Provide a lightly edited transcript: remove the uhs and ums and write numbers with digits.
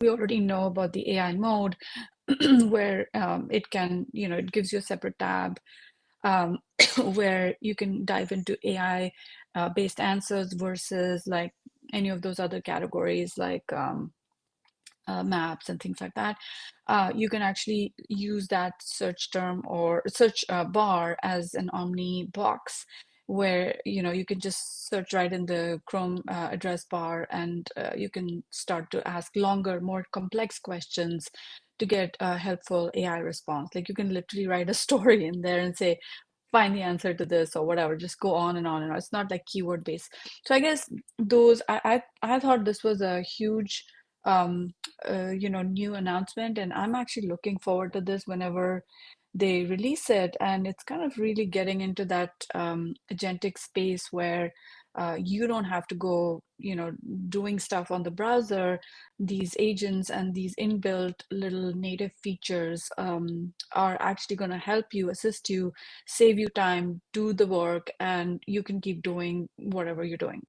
we already know about the AI mode where it can, it gives you a separate tab um, where you can dive into AI based answers versus like any of those other categories like maps and things like that. You can actually use that search term or search bar as an omni box where you can just search right in the Chrome address bar, and you can start to ask longer, more complex questions to get a helpful AI response. Like you can literally write a story in there and say, find the answer to this or whatever. Just go on and on and on. It's not like keyword based. So I guess those I thought this was a huge um, new announcement, and I'm actually looking forward to this whenever they release it. And it's kind of really getting into that agentic space where you don't have to go, doing stuff on the browser. These agents and these inbuilt little native features are actually going to help you, assist you, save you time, do the work, and you can keep doing whatever you're doing.